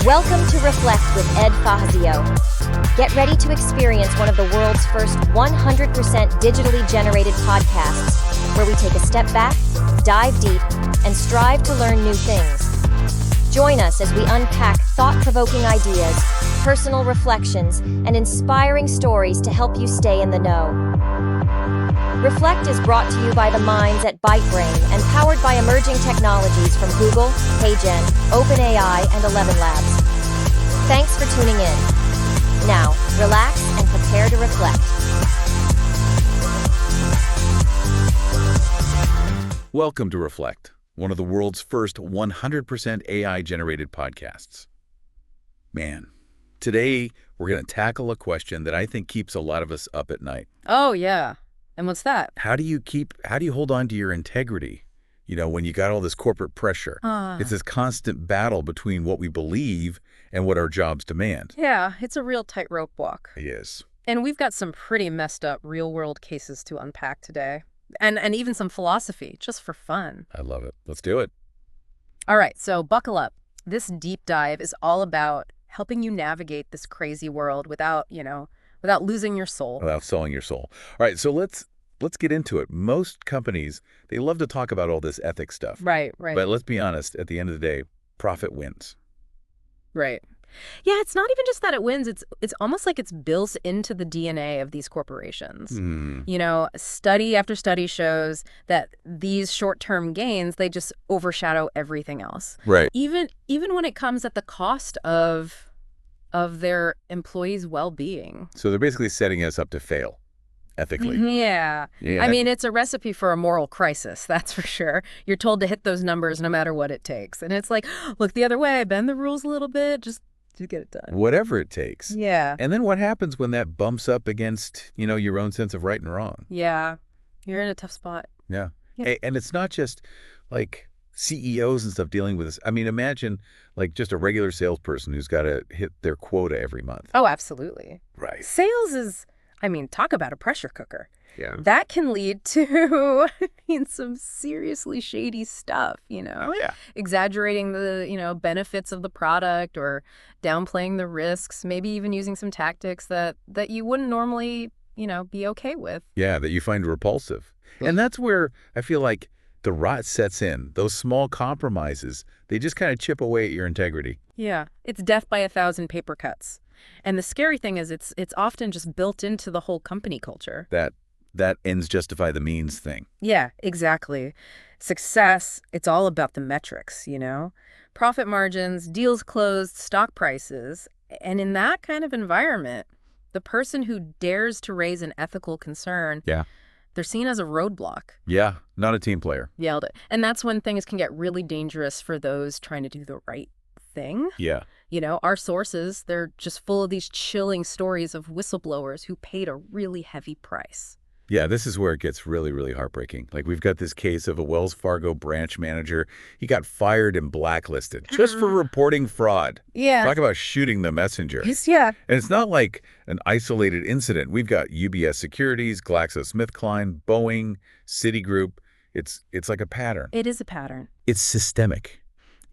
Welcome to Reflect with Ed Fassio. Get ready to experience one of the world's first 100% digitally generated podcasts, where we take a step back, dive deep, and strive to learn new things. Join us as we unpack thought-provoking ideas, personal reflections, and inspiring stories to help you stay in the know. Reflect is brought to you by the minds at ByteBrain and powered by emerging technologies from Google, HeyGen, OpenAI, and 11 Labs. Thanks for tuning in. Now, relax and prepare to reflect. Welcome to Reflect, one of the world's first 100% AI-generated podcasts. Man, today we're going to tackle a question that I think keeps a lot of us up at night. Oh, yeah. And what's that? How do you hold on to your integrity, when you got all this corporate pressure? It's this constant battle between what we believe and what our jobs demand. Yeah, it's a real tightrope walk. Yes. And we've got some pretty messed up real-world cases to unpack today. And even some philosophy, just for fun. I love it. Let's do it. All right, so buckle up. This deep dive is all about helping you navigate this crazy world without losing your soul. Without selling your soul. All right, so let's get into it. Most companies, they love to talk about all this ethics stuff. Right. But let's be honest, at the end of the day, profit wins. Right. Yeah, it's not even just that it wins. It's almost like it's built into the DNA of these corporations. Study after study shows that these short-term gains, they just overshadow everything else. Right. Even when it comes at the cost of their employees' well-being. So they're basically setting us up to fail, ethically. Yeah. I mean, it's a recipe for a moral crisis, that's for sure. You're told to hit those numbers no matter what it takes. And it's like, look the other way, bend the rules a little bit, just to get it done. Whatever it takes. Yeah. And then what happens when that bumps up against, your own sense of right and wrong? Yeah. You're in a tough spot. Yeah. And it's not just like CEOs and stuff dealing with this. I mean, imagine like just a regular salesperson who's got to hit their quota every month. Oh, absolutely. Right. Sales is, talk about a pressure cooker. Yeah. That can lead to, some seriously shady stuff, Oh, yeah. Exaggerating the, benefits of the product or downplaying the risks, maybe even using some tactics that you wouldn't normally, be okay with. Yeah, that you find repulsive. And that's where I feel like the rot sets in. Those small compromises, they just kind of chip away at your integrity. Yeah, it's death by 1,000 paper cuts. And the scary thing is it's often just built into the whole company culture. That ends justify the means thing. Yeah, exactly. Success, it's all about the metrics, Profit margins, deals closed, stock prices. And in that kind of environment, the person who dares to raise an ethical concern, they're seen as a roadblock. Yeah, not a team player. Yelled it. And that's when things can get really dangerous for those trying to do the right thing. Yeah. Our sources, they're just full of these chilling stories of whistleblowers who paid a really heavy price. Yeah, this is where it gets really, really heartbreaking. Like we've got this case of a Wells Fargo branch manager. He got fired and blacklisted just for reporting fraud. Yeah. Talk about shooting the messenger. Yeah. And it's not like an isolated incident. We've got UBS Securities, GlaxoSmithKline, Boeing, Citigroup. It's like a pattern. It is a pattern. It's systemic.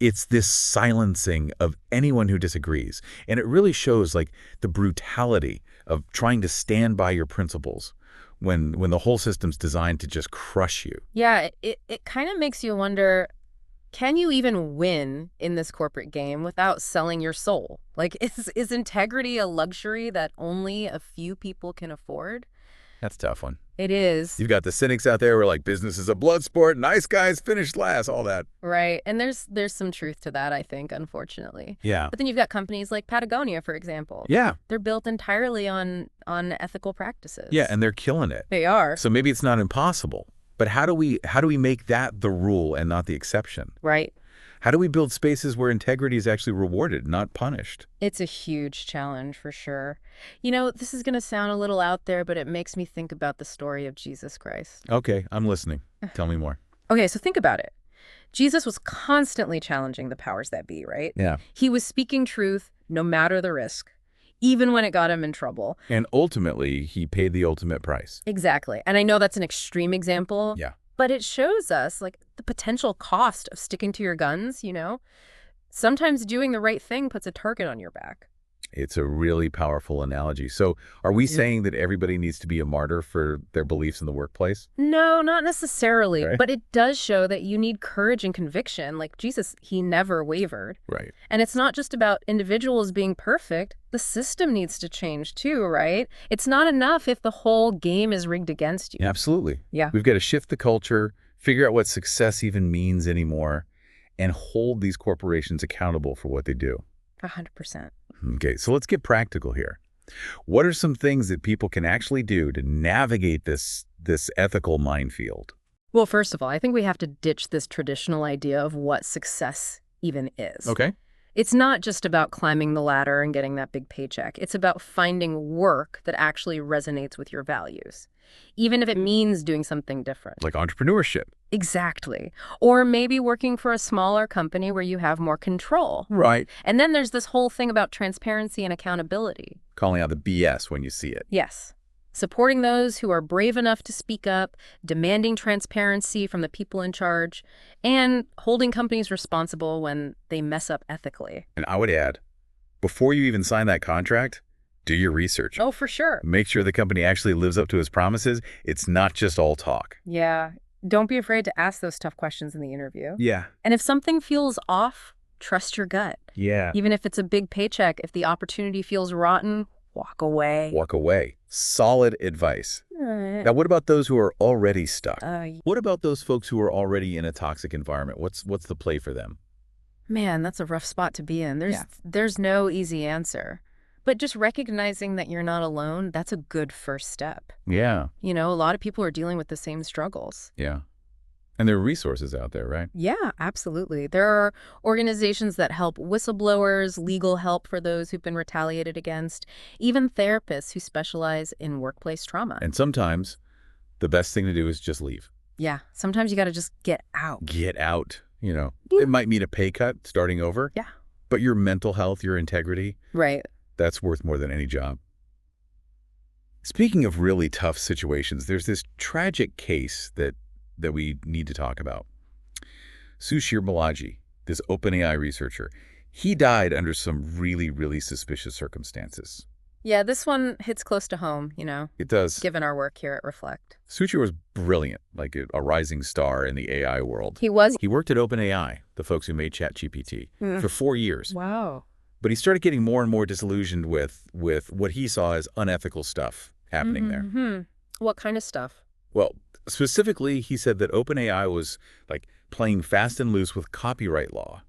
It's this silencing of anyone who disagrees. And it really shows like the brutality of trying to stand by your principles when the whole system's designed to just crush you. Yeah, it kind of makes you wonder, can you even win in this corporate game without selling your soul? Like, is integrity a luxury that only a few people can afford? That's a tough one. It is. You've got the cynics out there who are like, business is a blood sport, nice guys finish last, all that. Right. And there's some truth to that, I think, unfortunately. Yeah. But then you've got companies like Patagonia, for example. Yeah. They're built entirely on ethical practices. Yeah, and they're killing it. They are. So maybe it's not impossible. But how do we make that the rule and not the exception? Right. How do we build spaces where integrity is actually rewarded, not punished? It's a huge challenge, for sure. This is going to sound a little out there, but it makes me think about the story of Jesus Christ. Okay, I'm listening. Tell me more. Okay, so think about it. Jesus was constantly challenging the powers that be, right? Yeah. He was speaking truth no matter the risk, even when it got him in trouble. And ultimately, he paid the ultimate price. Exactly. And I know that's an extreme example. Yeah. But it shows us, like, the potential cost of sticking to your guns, Sometimes doing the right thing puts a target on your back. It's a really powerful analogy. So are we Yeah. saying that everybody needs to be a martyr for their beliefs in the workplace? No, not necessarily, Right. but it does show that you need courage and conviction. Like Jesus, he never wavered. Right. And it's not just about individuals being perfect. The system needs to change too, right? It's not enough if the whole game is rigged against you. Absolutely. Yeah. We've got to shift the culture, figure out what success even means anymore, and hold these corporations accountable for what they do. 100%. Okay, so let's get practical here. What are some things that people can actually do to navigate this ethical minefield? Well, first of all, I think we have to ditch this traditional idea of what success even is. Okay. It's not just about climbing the ladder and getting that big paycheck. It's about finding work that actually resonates with your values, even if it means doing something different. Like entrepreneurship. Exactly. Or maybe working for a smaller company where you have more control. Right. And then there's this whole thing about transparency and accountability. Calling out the BS when you see it. Yes. Supporting those who are brave enough to speak up, demanding transparency from the people in charge, and holding companies responsible when they mess up ethically. And I would add, before you even sign that contract, do your research. Oh, for sure. Make sure the company actually lives up to its promises. It's not just all talk. Yeah. Don't be afraid to ask those tough questions in the interview. Yeah. And if something feels off, trust your gut. Yeah. Even if it's a big paycheck, if the opportunity feels rotten, walk away. Walk away. Solid advice. Alright. Now, what about those who are already stuck? Uh, What about those folks who are already in a toxic environment? What's the play for them? Man, that's a rough spot to be in. Yeah. There's no easy answer. But just recognizing that you're not alone, that's a good first step. Yeah. You know, a lot of people are dealing with the same struggles. Yeah. And there are resources out there, right? Yeah, absolutely. There are organizations that help whistleblowers, legal help for those who've been retaliated against, even therapists who specialize in workplace trauma. And sometimes the best thing to do is just leave. Yeah, sometimes you got to just get out. Get out. Yeah. It might mean a pay cut starting over. Yeah. But your mental health, your integrity, Right. that's worth more than any job. Speaking of really tough situations, there's this tragic case that we need to talk about. Sushir Balaji, this OpenAI researcher, he died under some really, really suspicious circumstances. Yeah, this one hits close to home, you know, It does. given our work here at Reflect. Sushir was brilliant, like a rising star in the AI world. He was. He worked at OpenAI, the folks who made ChatGPT, for 4 years. Wow. But he started getting more and more disillusioned with what he saw as unethical stuff happening there. Mm-hmm. What kind of stuff? Well, specifically, he said that OpenAI was like playing fast and loose with copyright law,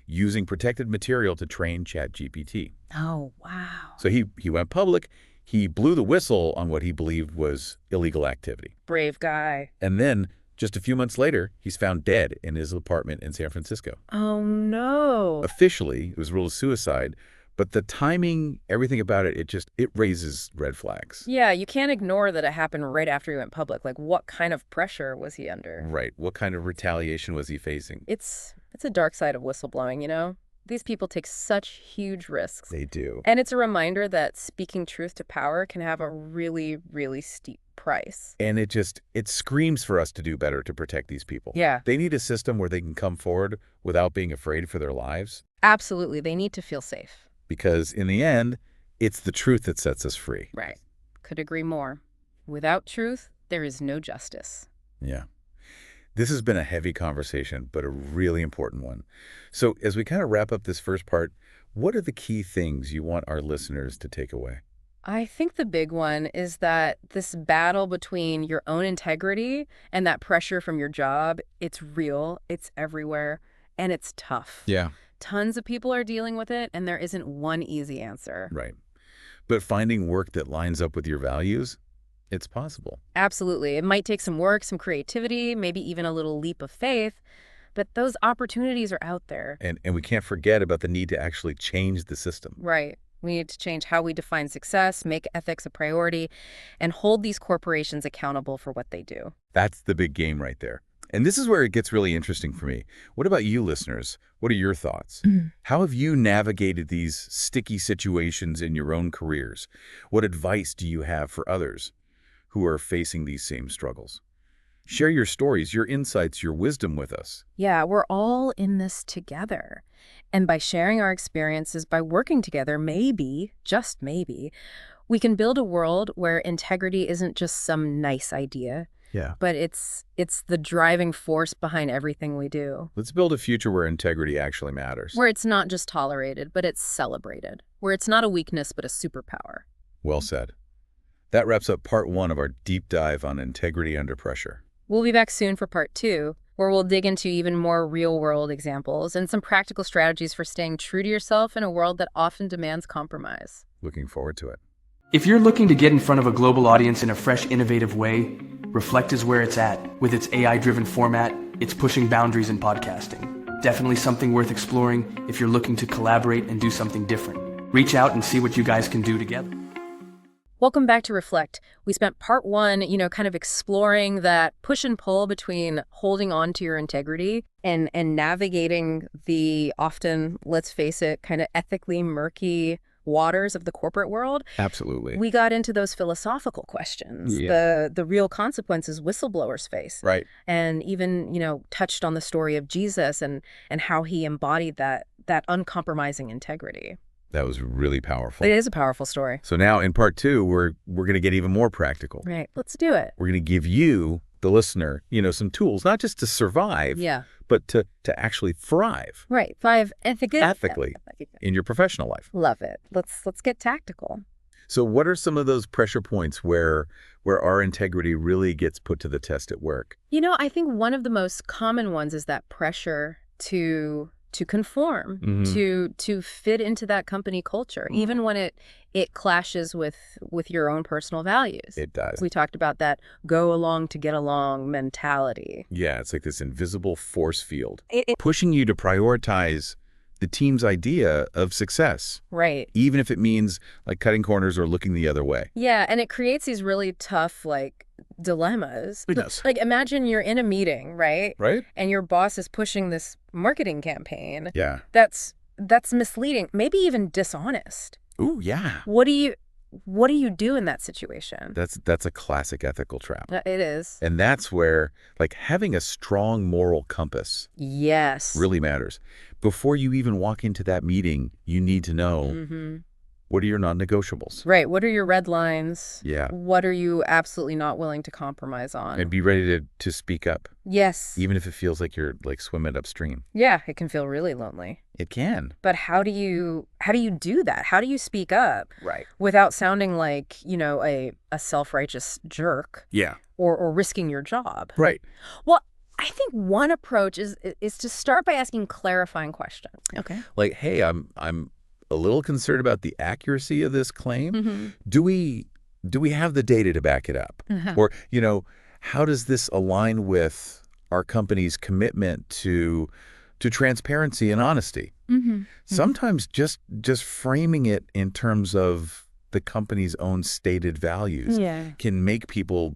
using protected material to train ChatGPT. Oh, wow. So he went public. He blew the whistle on what he believed was illegal activity. Brave guy. And then, just a few months later, he's found dead in his apartment in San Francisco. Oh, no. Officially, it was ruled a suicide, but the timing, everything about it, it raises red flags. Yeah, you can't ignore that it happened right after he went public. Like, what kind of pressure was he under? Right. What kind of retaliation was he facing? It's a dark side of whistleblowing, you know? These people take such huge risks. They do. And it's a reminder that speaking truth to power can have a really, really steep price. And it screams for us to do better to protect these people. Yeah. They need a system where they can come forward without being afraid for their lives. Absolutely. They need to feel safe. Because in the end, it's the truth that sets us free. Right. Could agree more. Without truth, there is no justice. Yeah. This has been a heavy conversation, but a really important one. So as we kind of wrap up this first part, what are the key things you want our listeners to take away? I think the big one is that this battle between your own integrity and that pressure from your job, it's real, it's everywhere, and it's tough. Yeah. Tons of people are dealing with it, and there isn't one easy answer. Right. But finding work that lines up with your values, it's possible. Absolutely. It might take some work, some creativity, maybe even a little leap of faith, but those opportunities are out there. And we can't forget about the need to actually change the system. Right. We need to change how we define success, make ethics a priority, and hold these corporations accountable for what they do. That's the big game right there. And this is where it gets really interesting for me. What about you, listeners? What are your thoughts? How have you navigated these sticky situations in your own careers? What advice do you have for others who are facing these same struggles? Share your stories, your insights, your wisdom with us. Yeah, we're all in this together. And by sharing our experiences, by working together, maybe, just maybe, we can build a world where integrity isn't just some nice idea, Yeah. but it's the driving force behind everything we do. Let's build a future where integrity actually matters. Where it's not just tolerated, but it's celebrated. Where it's not a weakness, but a superpower. Well said. That wraps up part 1 of our deep dive on integrity under pressure. We'll be back soon for part 2, where we'll dig into even more real-world examples and some practical strategies for staying true to yourself in a world that often demands compromise. Looking forward to it. If you're looking to get in front of a global audience in a fresh, innovative way, Reflect is where it's at. With its AI-driven format, it's pushing boundaries in podcasting. Definitely something worth exploring if you're looking to collaborate and do something different. Reach out and see what you guys can do together. Welcome back to Reflect. We spent part 1, kind of exploring that push and pull between holding on to your integrity and navigating the often, let's face it, kind of ethically murky waters of the corporate world. Absolutely. We got into those philosophical questions, the real consequences whistleblowers face. Right. And even, touched on the story of Jesus and how he embodied that uncompromising integrity. That was really powerful. It is a powerful story. So now in part 2, we're going to get even more practical. Right. Let's do it. We're going to give you, the listener, some tools, not just to survive, but to actually thrive. Right. 5 ethically in your professional life. Love it. Let's get tactical. So what are some of those pressure points where our integrity really gets put to the test at work? I think one of the most common ones is that pressure to conform, to fit into that company culture, even when it clashes with your own personal values. It does. We talked about that go along to get along mentality. Yeah, it's like this invisible force field pushing you to prioritize the team's idea of success. Right. Even if it means like cutting corners or looking the other way. Yeah, and it creates these really tough dilemmas. It does. Imagine you're in a meeting, right? Right. And your boss is pushing this marketing campaign. Yeah. That's misleading, maybe even dishonest. Ooh, yeah. What do you do in that situation? That's a classic ethical trap. It is. And that's where having a strong moral compass really matters. Before you even walk into that meeting, you need to know what are your non-negotiables? Right. What are your red lines? Yeah. What are you absolutely not willing to compromise on? And be ready to speak up. Yes. Even if it feels like you're swimming upstream. Yeah, it can feel really lonely. It can. But how do you do that? How do you speak up? Right. Without sounding like, a self-righteous jerk. Yeah. Or risking your job. Right. Well, I think one approach is to start by asking clarifying questions. Okay. Like, hey, I'm a little concerned about the accuracy of this claim. Do we have the data to back it up? Or, how does this align with our company's commitment to transparency and honesty? Sometimes just framing it in terms of the company's own stated values can make people,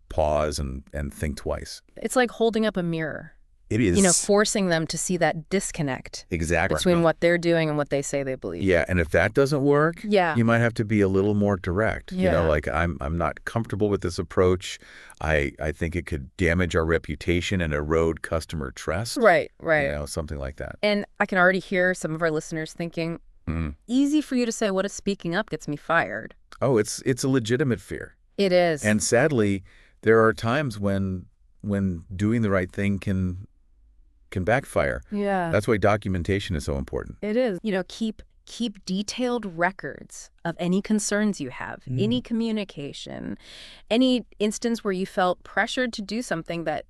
pause and think twice. It's like holding up a mirror. It is. Forcing them to see that disconnect exactly between what they're doing and what they say they believe. Yeah, and if that doesn't work, you might have to be a little more direct. Yeah. I'm not comfortable with this approach. I think it could damage our reputation and erode customer trust. Right. Something like that. And I can already hear some of our listeners thinking, easy for you to say, what if speaking up gets me fired? Oh, it's a legitimate fear. It is. And sadly, there are times when doing the right thing can backfire. Yeah. That's why documentation is so important. It is. Keep detailed records of any concerns you have, any communication, any instance where you felt pressured to do something that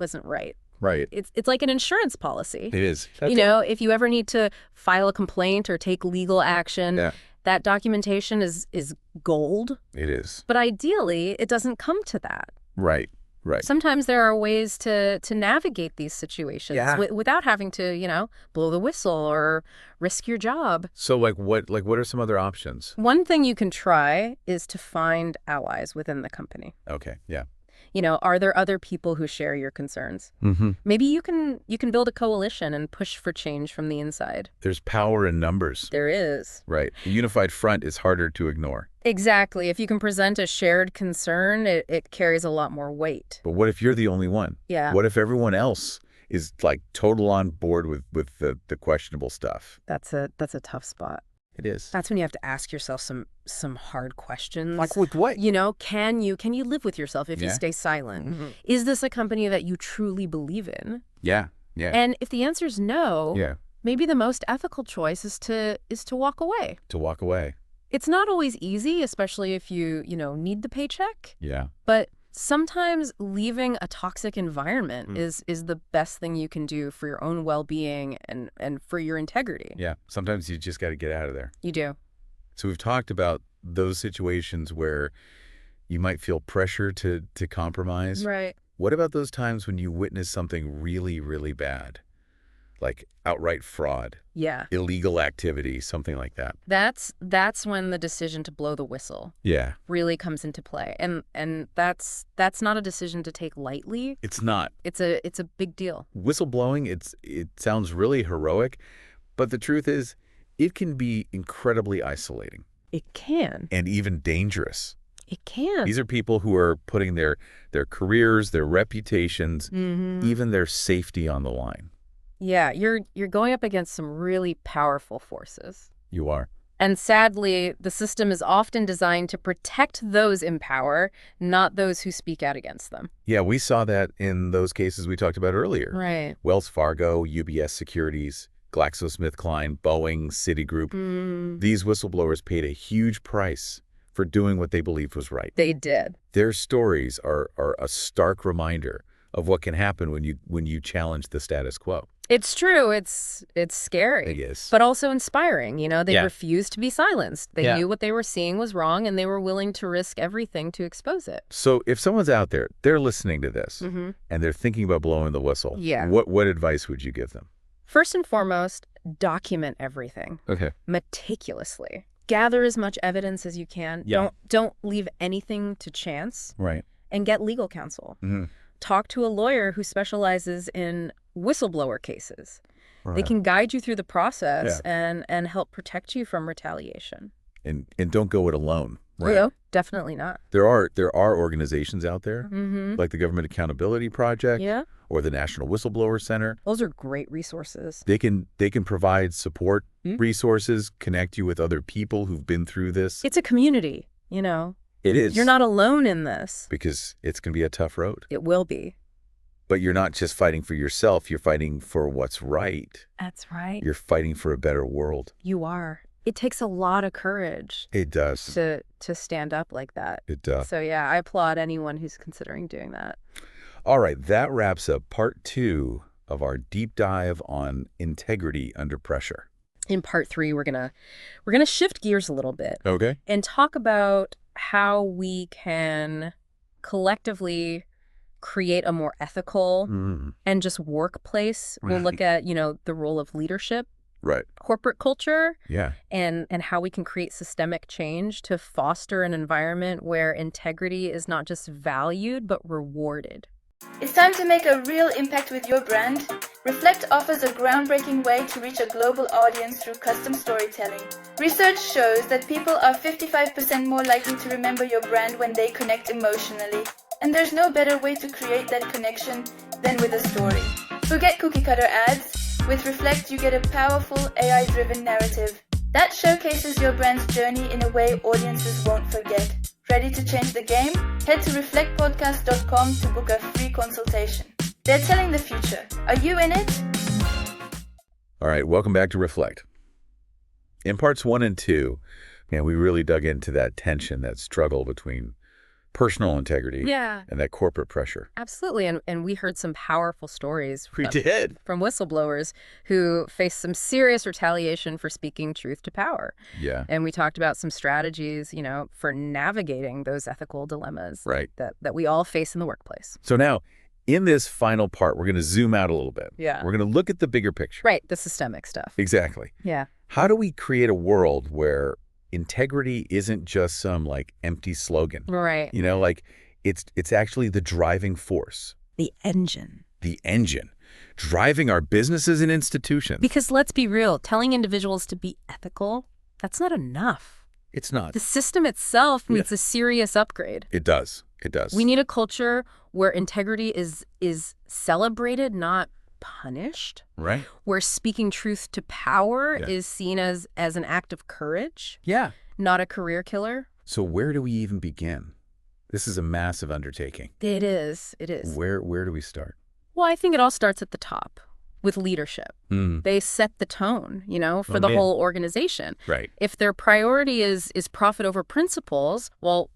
wasn't right. Right. It's like an insurance policy. It is. If you ever need to file a complaint or take legal action, that documentation is gold. It is. But ideally, it doesn't come to that. Right. Right. Sometimes there are ways to navigate these situations without having to, blow the whistle or risk your job. So what are some other options? One thing you can try is to find allies within the company. Okay. Yeah. Are there other people who share your concerns? Mm-hmm. Maybe you can build a coalition and push for change from the inside. There's power in numbers. There is. Right. A unified front is harder to ignore. Exactly. If you can present a shared concern, it carries a lot more weight. But what if you're the only one? Yeah. What if everyone else is like total on board with the questionable stuff? That's a tough spot. It is. That's when you have to ask yourself some hard questions. Like with what? Can you live with yourself if you stay silent? Mm-hmm. Is this a company that you truly believe in? Yeah. Yeah. And if the answer is no, yeah. maybe the most ethical choice is to walk away. To walk away. It's not always easy, especially if you need the paycheck. Yeah. But sometimes leaving a toxic environment is the best thing you can do for your own well-being and for your integrity. Yeah. Sometimes you just got to get out of there. You do. So we've talked about those situations where you might feel pressure to compromise. Right. What about those times when you witness something really, really bad? Like outright fraud, Yeah. illegal activity, something like that. That's when the decision to blow the whistle Yeah. really comes into play. And that's not a decision to take lightly. It's not. It's a big deal. Whistleblowing, it sounds really heroic, but the truth is it can be incredibly isolating. It can. And even dangerous. It can. These are people who are putting their careers, their reputations, Mm-hmm. even their safety on the line. Yeah, you're going up against some really powerful forces. You are. And sadly, the system is often designed to protect those in power, not those who speak out against them. Yeah, we saw that in those cases we talked about earlier. Right. Wells Fargo, UBS Securities, GlaxoSmithKline, Boeing, Citigroup. These whistleblowers paid a huge price for doing what they believed was right. They did. Their stories are a stark reminder of what can happen when you challenge the status quo. It's true. It's scary. It is. But also inspiring. They Yeah. refused to be silenced. They Yeah. knew what they were seeing was wrong, and they were willing to risk everything to expose it. So if someone's out there, they're listening to this, Mm-hmm. and they're thinking about blowing the whistle, Yeah. what advice would you give them? First and foremost, document everything Okay. meticulously. Gather as much evidence as you can. Yeah. Don't leave anything to chance, Right. and get legal counsel. Mm-hmm. Talk to a lawyer who specializes in whistleblower cases. Right. They can guide you through the process and help protect you from retaliation. And don't go it alone. Right. No, definitely not. There are organizations out there, Mm-hmm. like the Government Accountability Project Yeah. or the National Whistleblower Center. Those are great resources. They can provide support Mm. resources, connect you with other people who've been through this. It's a community, It is. You're not alone in this. Because it's going to be a tough road. It will be. But you're not just fighting for yourself. You're fighting for what's right. That's right. You're fighting for a better world. You are. It takes a lot of courage It does. to stand up like that. It does. So yeah, I applaud anyone who's considering doing that. All right, that wraps up part 2 of our deep dive on integrity under pressure. In part 3, we're gonna shift gears a little bit Okay. and talk about how we can collectively create a more ethical and just workplace. We'll look at, the role of leadership, Right. corporate culture, Yeah. and how we can create systemic change to foster an environment where integrity is not just valued, but rewarded. It's time to make a real impact with your brand. Reflect offers a groundbreaking way to reach a global audience through custom storytelling. Research shows that people are 55% more likely to remember your brand when they connect emotionally. And there's no better way to create that connection than with a story. Forget cookie cutter ads. With Reflect, you get a powerful AI-driven narrative that showcases your brand's journey in a way audiences won't forget. Ready to change the game? Head to reflectpodcast.com to book a free consultation. They're telling the future. Are you in it? All right, welcome back to Reflect. In parts 1 and 2, we really dug into that tension, that struggle between personal integrity and that corporate pressure. Absolutely. And we heard some powerful stories did. from whistleblowers who faced some serious retaliation for speaking truth to power. Yeah. And we talked about some strategies, for navigating those ethical dilemmas Right. that we all face in the workplace. So now, in this final part, we're going to zoom out a little bit. Yeah. We're going to look at the bigger picture. Right. The systemic stuff. Exactly. Yeah. How do we create a world where integrity isn't just some empty slogan? Right. It's actually the driving force, The engine. the engine, driving our businesses and institutions. Because let's be real, telling individuals to be ethical, that's not enough. It's not. The system itself needs a serious upgrade. It does. It does. We need a culture where integrity is celebrated, not punished. Right? Where speaking truth to power Yeah. is seen as an act of courage, Yeah. not a career killer. So where do we even begin? This is a massive undertaking. It is. It is. Where do we start? Well, I think it all starts at the top with leadership. They set the tone, for the whole organization. Right. If their priority is profit over principles, well,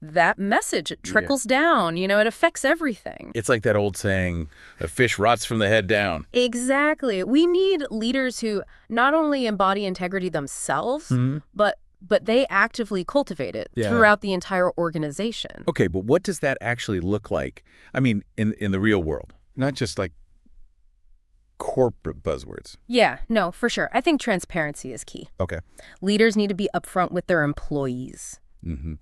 that message trickles down, it affects everything. It's like that old saying, a fish rots from the head down. Exactly. We need leaders who not only embody integrity themselves, but they actively cultivate it throughout the entire organization. Okay, but what does that actually look like? I mean, in the real world, not just like corporate buzzwords. Yeah, no, for sure. I think transparency is key. Okay. Leaders need to be upfront with their employees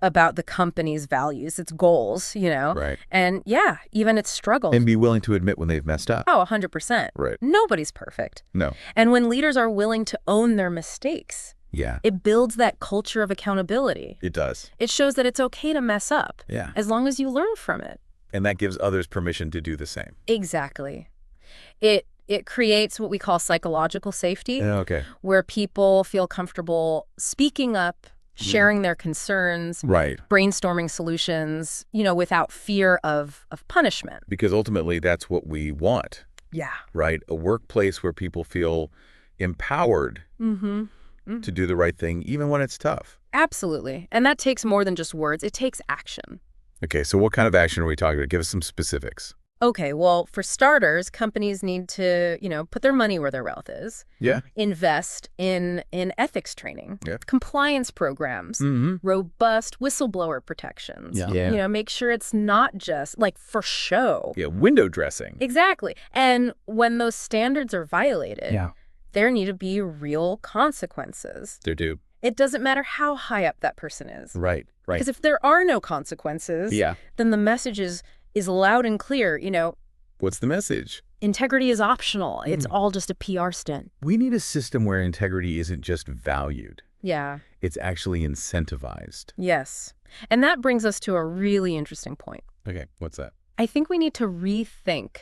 about the company's values, its goals, Right. And even its struggles. And be willing to admit when they've messed up. Oh, 100%. Right. Nobody's perfect. No. And when leaders are willing to own their mistakes, Yeah. it builds that culture of accountability. It does. It shows that it's okay to mess up, Yeah. as long as you learn from it. And that gives others permission to do the same. Exactly. It creates what we call psychological safety, Yeah, okay. where people feel comfortable speaking up, sharing their concerns, Right. brainstorming solutions, without fear of punishment. Because ultimately that's what we want, Yeah. right? A workplace where people feel empowered to do the right thing, even when it's tough. Absolutely. And that takes more than just words. It takes action. Okay, so what kind of action are we talking about? Give us some specifics. Okay, well, for starters, companies need to, put their money where their mouth is. Yeah. Invest in ethics training, Yeah. compliance programs, robust whistleblower protections. Yeah. Make sure it's not just like for show. Yeah, window dressing. Exactly. And when those standards are violated, there need to be real consequences. They're due. It doesn't matter how high up that person is. Right. Because if there are no consequences, then the message is loud and clear. What's the message? Integrity is optional. It's all just a PR stunt. We need a system where integrity isn't just valued. Yeah. It's actually incentivized. Yes. And that brings us to a really interesting point. Okay, what's that? I think we need to rethink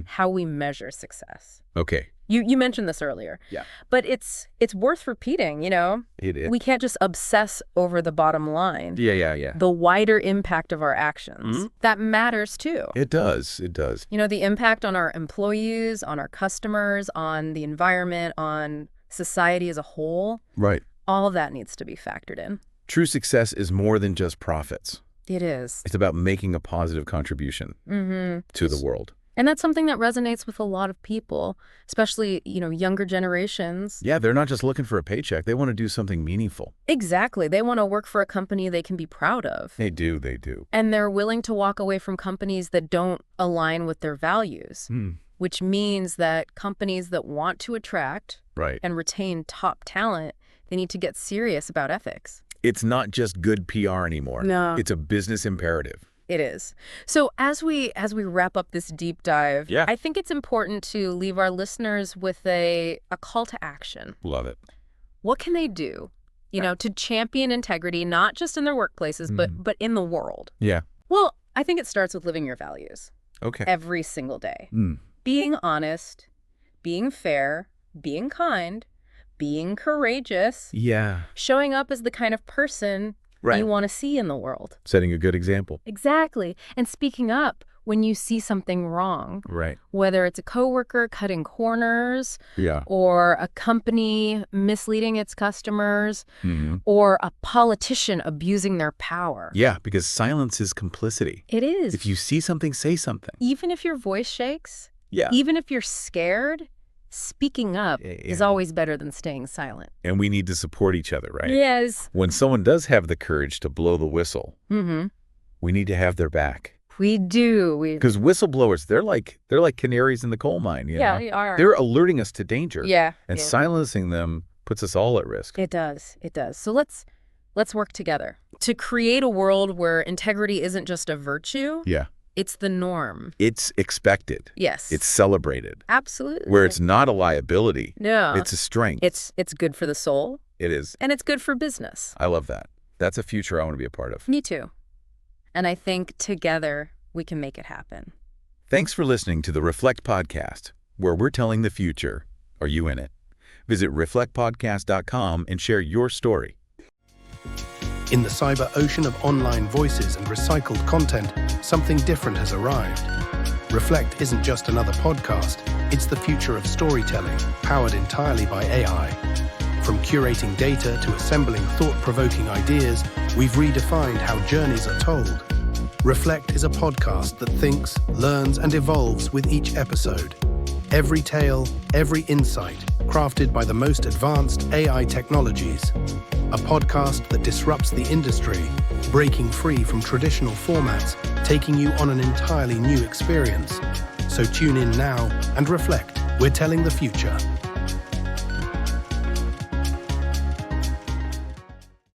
how we measure success. Okay. You mentioned this earlier. Yeah. But it's worth repeating, It is. We can't just obsess over the bottom line. Yeah. The wider impact of our actions. That matters too. It does. It does. The impact on our employees, on our customers, on the environment, on society as a whole. Right. All of that needs to be factored in. True success is more than just profits. It is. It's about making a positive contribution to the world. And that's something that resonates with a lot of people, especially, younger generations. Yeah, they're not just looking for a paycheck. They want to do something meaningful. Exactly. They want to work for a company they can be proud of. They do. They do. And they're willing to walk away from companies that don't align with their values, which means that companies that want to attract and retain top talent, they need to get serious about ethics. It's not just good PR anymore. No. It's a business imperative. It is. So as we wrap up this deep dive, I think it's important to leave our listeners with a call to action. Love it. What can they do, to champion integrity, not just in their workplaces, but in the world? Yeah. Well, I think it starts with living your values. Okay. Every single day. Being honest, being fair, being kind, being courageous. Yeah. Showing up as the kind of person you want to see in the world. Setting a good example. Exactly. And speaking up when you see something wrong. Right. Whether it's a coworker cutting corners, Yeah. or a company misleading its customers, or a politician abusing their power. Yeah, because silence is complicity. It is. If you see something, say something. Even if your voice shakes, Yeah. even if you're scared, speaking up is always better than staying silent. And we need to support each other, right? Yes. When someone does have the courage to blow the whistle, we need to have their back. We do. Because whistleblowers, they're like canaries in the coal mine. You know? They are. They're alerting us to danger. Yeah. And silencing them puts us all at risk. It does. It does. So let's work together. To create a world where integrity isn't just a virtue, Yeah. it's the norm. It's expected. Yes. It's celebrated. Absolutely. Where it's not a liability. No. It's a strength. It's good for the soul, It is. and it's good for business. I love that. That's a future I want to be a part of. Me too. And I think together we can make it happen. Thanks for listening to the Reflect Podcast, where we're telling the future. Are you in it? Visit reflectpodcast.com and share your story. In the cyber ocean of online voices and recycled content, something different has arrived. Reflect isn't just another podcast, it's the future of storytelling, powered entirely by AI. From curating data to assembling thought-provoking ideas, we've redefined how journeys are told. Reflect is a podcast that thinks, learns, and evolves with each episode. Every tale, every insight, crafted by the most advanced AI technologies. A podcast that disrupts the industry, breaking free from traditional formats, taking you on an entirely new experience. So tune in now and reflect. We're telling the future.